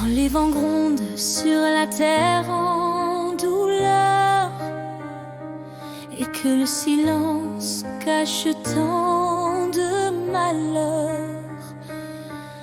Quand les vents grondent sur la terre en douleur et que le silence cache tant de malheur,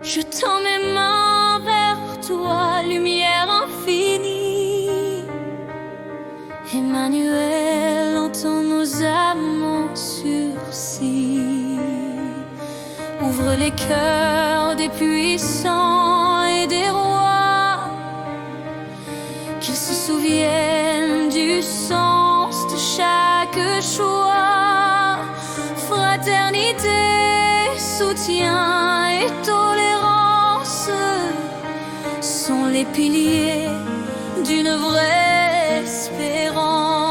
je tends mes mains vers toi, lumière infinie. Emmanuel, entends nos âmes en sursis. Ouvre les cœurs des puissants et des rois, qu'ils se souviennent du sens de chaque choix. Fraternité, soutien et tolérance sont les piliers d'une vraie espérance.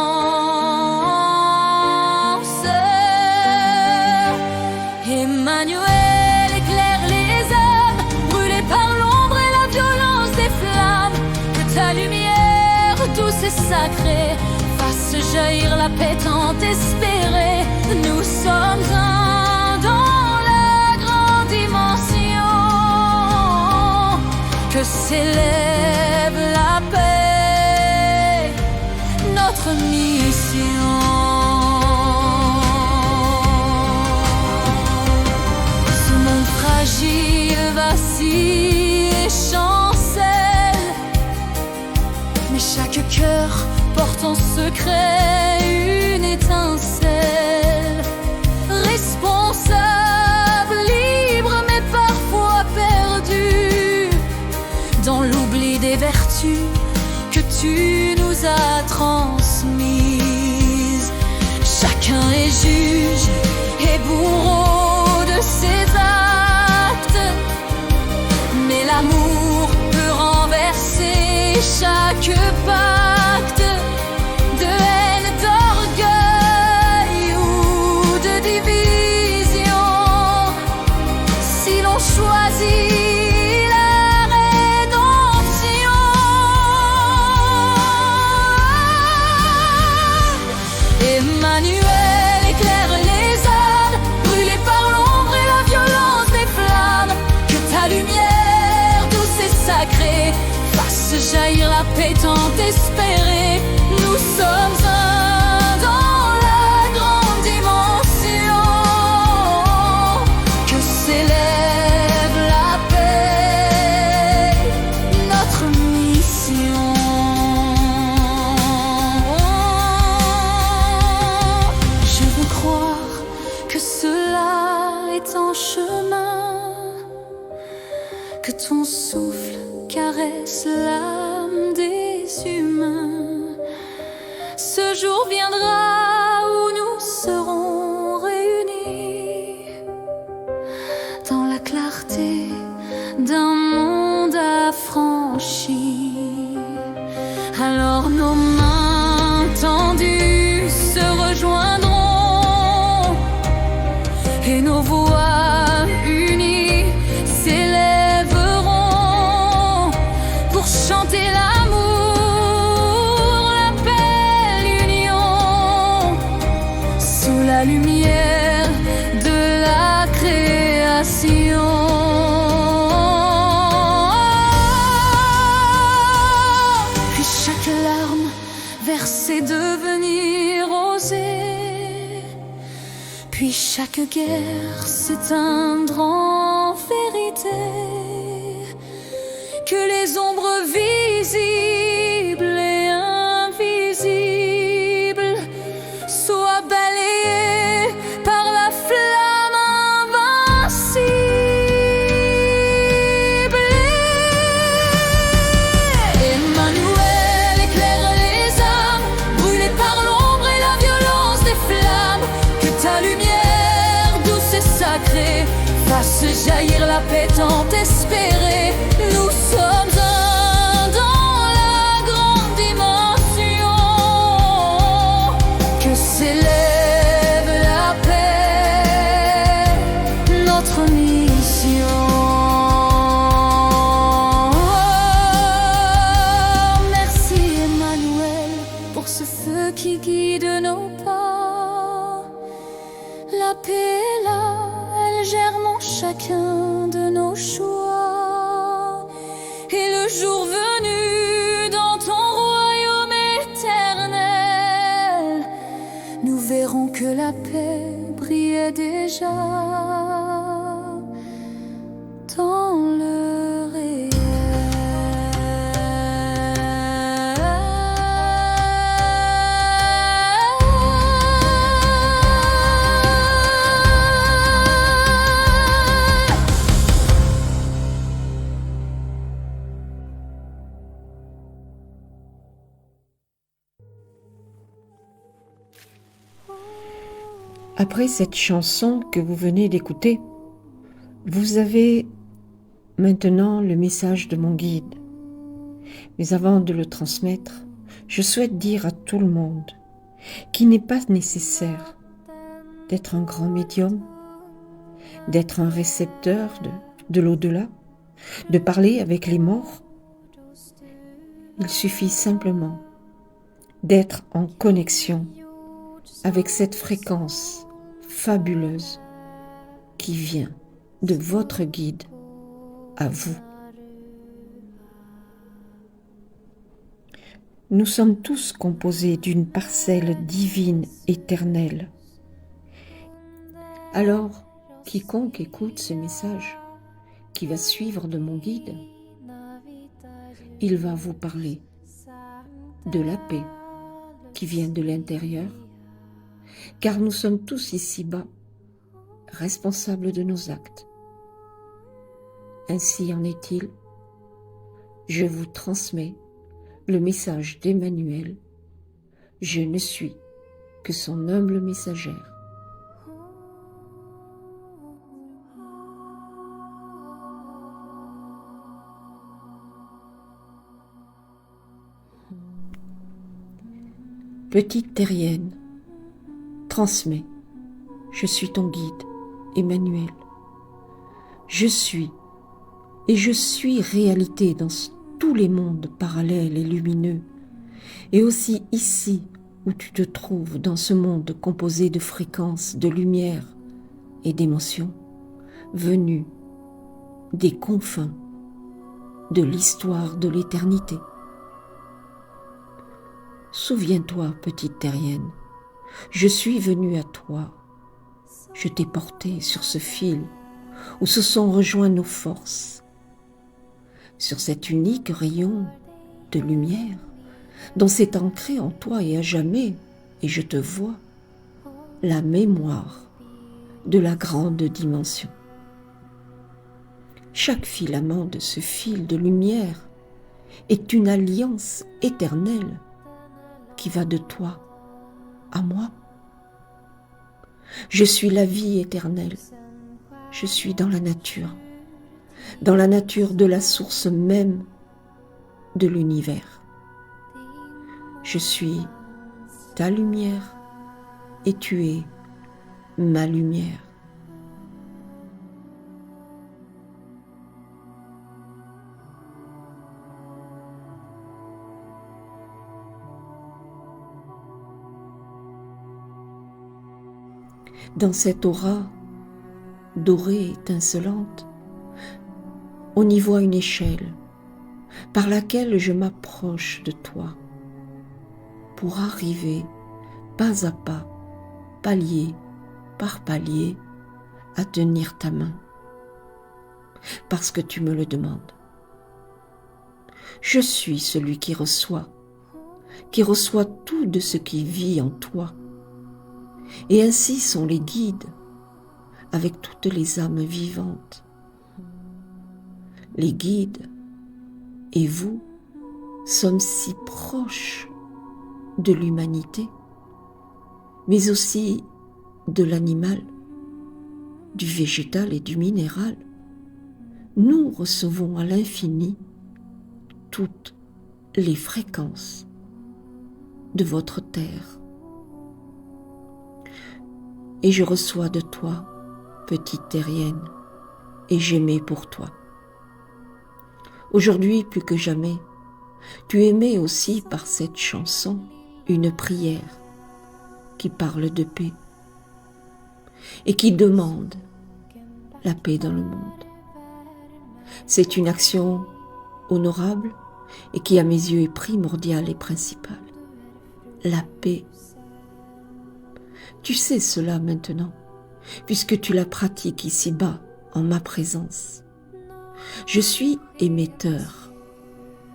Emmanuel, éclaire les âmes brûlées par l'ombre et la violence des flammes. Que ta lumière douce et sacrée fasse jaillir la paix tant espérée. Nous sommes un dans la grande dimension. Que s'élève la paix, notre mission. Ce monde fragile vacille et chancelle, mais chaque cœur porte en secret une étincelle. Responsable, libre, mais parfois perdu dans l'oubli des vertus que tu nous as transmises. Chacun est juge et bourreau de ses actes, mais l'amour peut renverser chaque pacte de haine, d'orgueil ou de division. Si l'on choisit la rédemption, Emmanuel, éclaire les âmes brûlées par l'ombre et la violence des flammes. Que ta lumière douce et sacrée fasse jaillir la paix tant espérée. Nous sommes un dans la grande dimension. Que s'élève la paix, notre mission. Je veux croire que cela est en chemin, que ton souffle caresse l'âme des humains. Ce jour viendra où nous serons réunis dans la clarté d'un monde affranchi. Alors nos mains tendues se rejoindront et nos voix unies s'élèveront pour chanter l'amour, la paix, l'union, sous la lumière de la création. Puis chaque larme versée devenir rosée, puis chaque guerre s'éteindre en vérité. Que les ombres visibles et invisibles soient balayées par la flamme invincible. Emmanuel, éclaire les âmes brûlées par l'ombre et la violence des flammes. Que ta lumière douce et sacrée fasse jaillir la paix tant espérée. Nous sommes un dans la grande dimension. Que s'élève la paix, notre mission. Merci Emmanuel pour ce feu qui guide nos pas. La paix est là, elle germe en chacun de nos choix. Et le jour venu dans ton royaume éternel, nous verrons que la paix brillait déjà dans le réel. Après cette chanson que vous venez d'écouter, vous avez maintenant le message de mon guide. Mais avant de le transmettre, je souhaite dire à tout le monde qu'il n'est pas nécessaire d'être un grand médium, d'être un récepteur de l'au-delà, de parler avec les morts. Il suffit simplement d'être en connexion avec cette fréquence fabuleuse qui vient de votre guide à vous. Nous sommes tous composés d'une parcelle divine éternelle. Alors, quiconque écoute ce message qui va suivre de mon guide, il va vous parler de la paix qui vient de l'intérieur, car nous sommes tous ici-bas responsables de nos actes. Ainsi en est-il. Je vous transmets le message d'Emmanuel. Je ne suis que son humble messagère. Petite terrienne, transmets. Je suis ton guide, Emmanuel. Je suis, et je suis réalité dans tous les mondes parallèles et lumineux, et aussi ici où tu te trouves dans ce monde composé de fréquences, de lumière et d'émotions, venues des confins de l'histoire de l'éternité. Souviens-toi, petite terrienne, je suis venue à toi. Je t'ai porté sur ce fil où se sont rejoints nos forces, sur cet unique rayon de lumière dont s'est ancré en toi et à jamais, et je te vois, la mémoire de la grande dimension. Chaque filament de ce fil de lumière est une alliance éternelle qui va de toi à moi. Je suis la vie éternelle. Je suis dans la nature de la source même de l'univers. Je suis ta lumière et tu es ma lumière. Dans cette aura dorée étincelante, on y voit une échelle par laquelle je m'approche de toi pour arriver pas à pas, palier par palier, à tenir ta main, parce que tu me le demandes. Je suis celui qui reçoit tout de ce qui vit en toi. Et ainsi sont les guides avec toutes les âmes vivantes. Les guides et vous sommes si proches de l'humanité, mais aussi de l'animal, du végétal et du minéral. Nous recevons à l'infini toutes les fréquences de votre terre. Et je reçois de toi, petite terrienne, et j'aimais pour toi. Aujourd'hui, plus que jamais, tu émets aussi par cette chanson une prière qui parle de paix et qui demande la paix dans le monde. C'est une action honorable et qui à mes yeux est primordiale et principale. La paix. Tu sais cela maintenant, puisque tu la pratiques ici-bas en ma présence. Je suis émetteur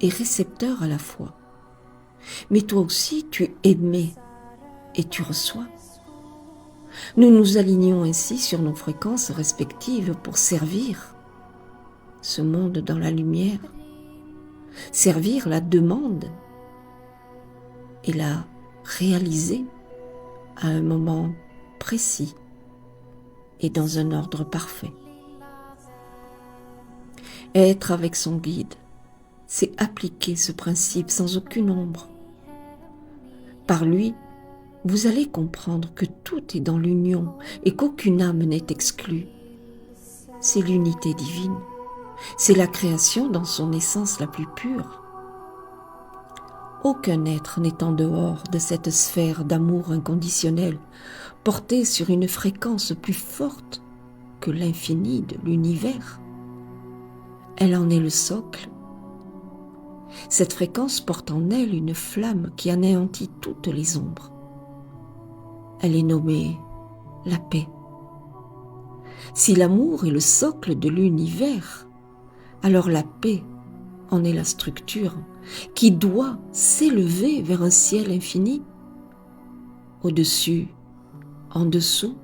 et récepteur à la fois. Mais toi aussi tu émets et tu reçois. Nous nous alignons ainsi sur nos fréquences respectives pour servir ce monde dans la lumière, servir la demande et la réaliser à un moment précis et dans un ordre parfait. Être avec son guide, c'est appliquer ce principe sans aucune ombre. Par lui, vous allez comprendre que tout est dans l'union et qu'aucune âme n'est exclue. C'est l'unité divine, c'est la création dans son essence la plus pure. Aucun être n'est en dehors de cette sphère d'amour inconditionnel, portée sur une fréquence plus forte que l'infini de l'univers. Elle en est le socle. Cette fréquence porte en elle une flamme qui anéantit toutes les ombres. Elle est nommée la paix. Si l'amour est le socle de l'univers, alors la paix en est la structure qui doit s'élever vers un ciel infini, au-dessus, en dessous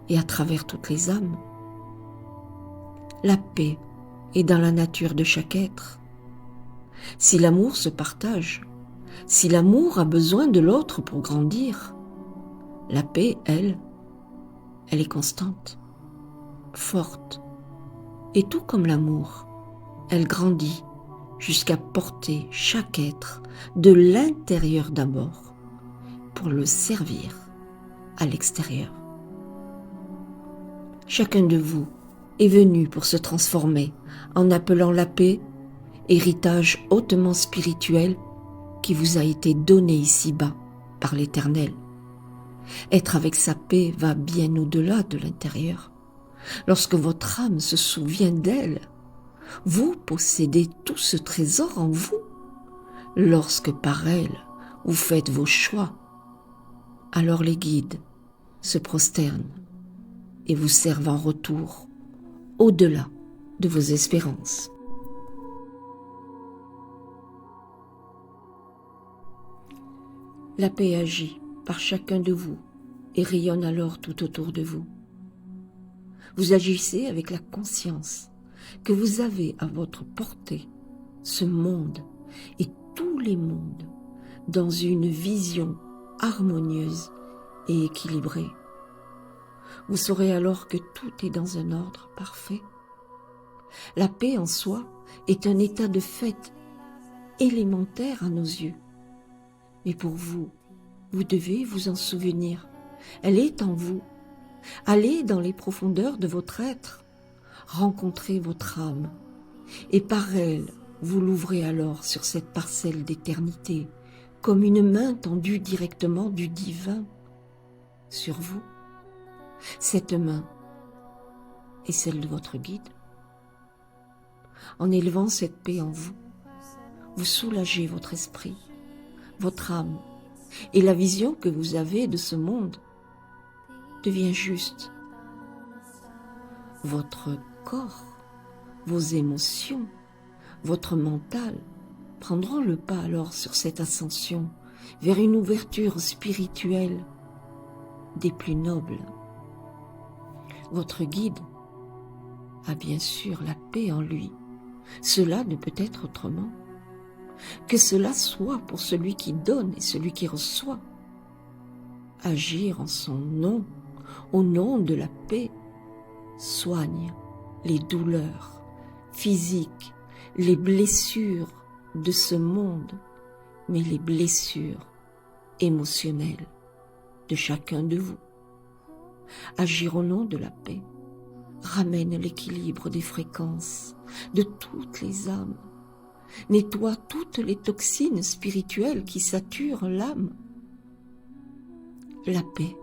et à travers toutes les âmes. La paix est dans la nature de chaque être. Si l'amour se partage, si l'amour a besoin de l'autre pour grandir, la paix, elle est constante, forte, et tout comme l'amour, elle grandit jusqu'à porter chaque être de l'intérieur d'abord pour le servir à l'extérieur. Chacun de vous est venu pour se transformer en appelant la paix, héritage hautement spirituel qui vous a été donné ici-bas par l'Éternel. Être avec sa paix va bien au-delà de l'intérieur. Lorsque votre âme se souvient d'elle, vous possédez tout ce trésor en vous. Lorsque par elle, vous faites vos choix, alors les guides se prosternent et vous servent en retour au-delà de vos espérances. La paix agit par chacun de vous et rayonne alors tout autour de vous. Vous agissez avec la conscience que vous avez à votre portée ce monde et tous les mondes dans une vision harmonieuse et équilibrée. Vous saurez alors que tout est dans un ordre parfait. La paix en soi est un état de fait élémentaire à nos yeux. Mais pour vous, vous devez vous en souvenir. Elle est en vous. Allez dans les profondeurs de votre être, rencontrez votre âme, et par elle, vous l'ouvrez alors sur cette parcelle d'éternité, comme une main tendue directement du divin sur vous. Cette main est celle de votre guide. En élevant cette paix en vous, vous soulagez votre esprit, votre âme, et la vision que vous avez de ce monde devient juste. Votre corps, vos émotions, votre mental prendront le pas alors sur cette ascension vers une ouverture spirituelle des plus nobles. Votre guide a bien sûr la paix en lui. Cela ne peut être autrement. Que cela soit pour celui qui donne et celui qui reçoit. Agir en son nom, au nom de la paix, soigne les douleurs physiques, les blessures de ce monde, mais les blessures émotionnelles de chacun de vous. Agir au nom de la paix ramène l'équilibre des fréquences de toutes les âmes, nettoie toutes les toxines spirituelles qui saturent l'âme. La paix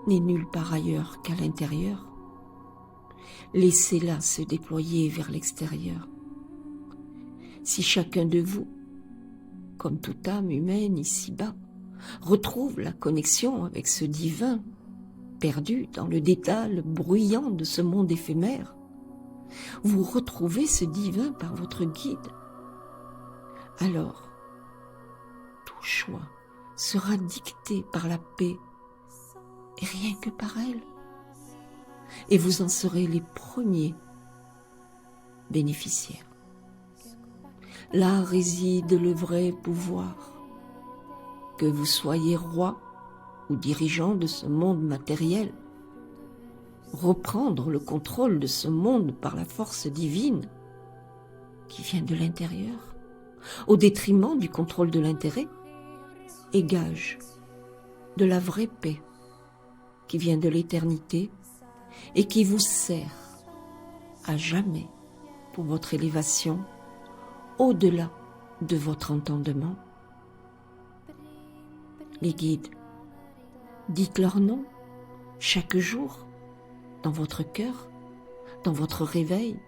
n'est nulle part ailleurs qu'à l'intérieur. Laissez-la se déployer vers l'extérieur. Si chacun de vous, comme toute âme humaine ici-bas, retrouve la connexion avec ce divin, perdu dans le dédale bruyant de ce monde éphémère, vous retrouvez ce divin par votre guide. Alors, tout choix sera dicté par la paix, et rien que par elle. Et vous en serez les premiers bénéficiaires. Là réside le vrai pouvoir. Que vous soyez roi ou dirigeant de ce monde matériel, reprendre le contrôle de ce monde par la force divine qui vient de l'intérieur, au détriment du contrôle de l'intérêt, est gage de la vraie paix qui vient de l'éternité et qui vous sert à jamais pour votre élévation au-delà de votre entendement. Les guides, dites leur nom chaque jour dans votre cœur, dans votre réveil.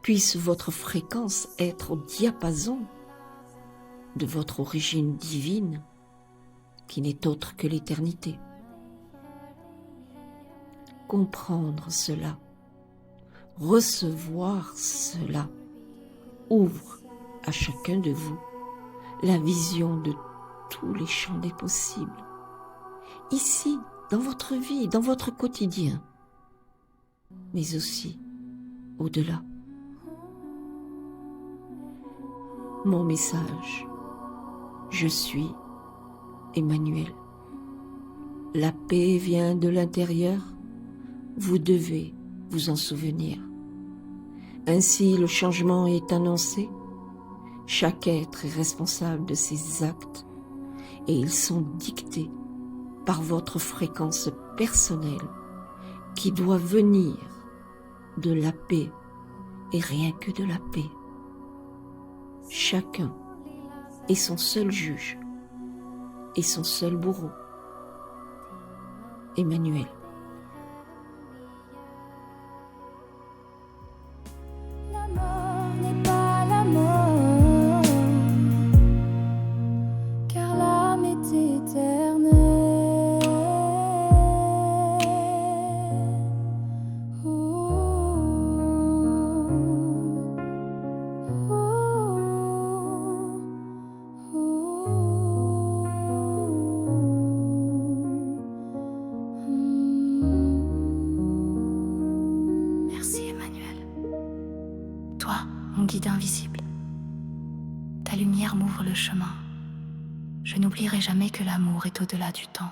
Puisse votre fréquence être au diapason de votre origine divine qui n'est autre que l'éternité. Comprendre cela, recevoir cela, ouvre à chacun de vous la vision de tous les champs des possibles, ici, dans votre vie, dans votre quotidien, mais aussi au-delà. Mon message, je suis Emmanuel. La paix vient de l'intérieur, vous devez vous en souvenir. Ainsi le changement est annoncé, chaque être est responsable de ses actes et ils sont dictés par votre fréquence personnelle qui doit venir de la paix et rien que de la paix. Chacun est son seul juge et son seul bourreau. Emmanuel. La mort n'est pas la mort, car l'âme est éternelle. Merci Emmanuel. Toi, mon guide invisible. Ta lumière m'ouvre le chemin. Je n'oublierai jamais que l'amour est au-delà du temps.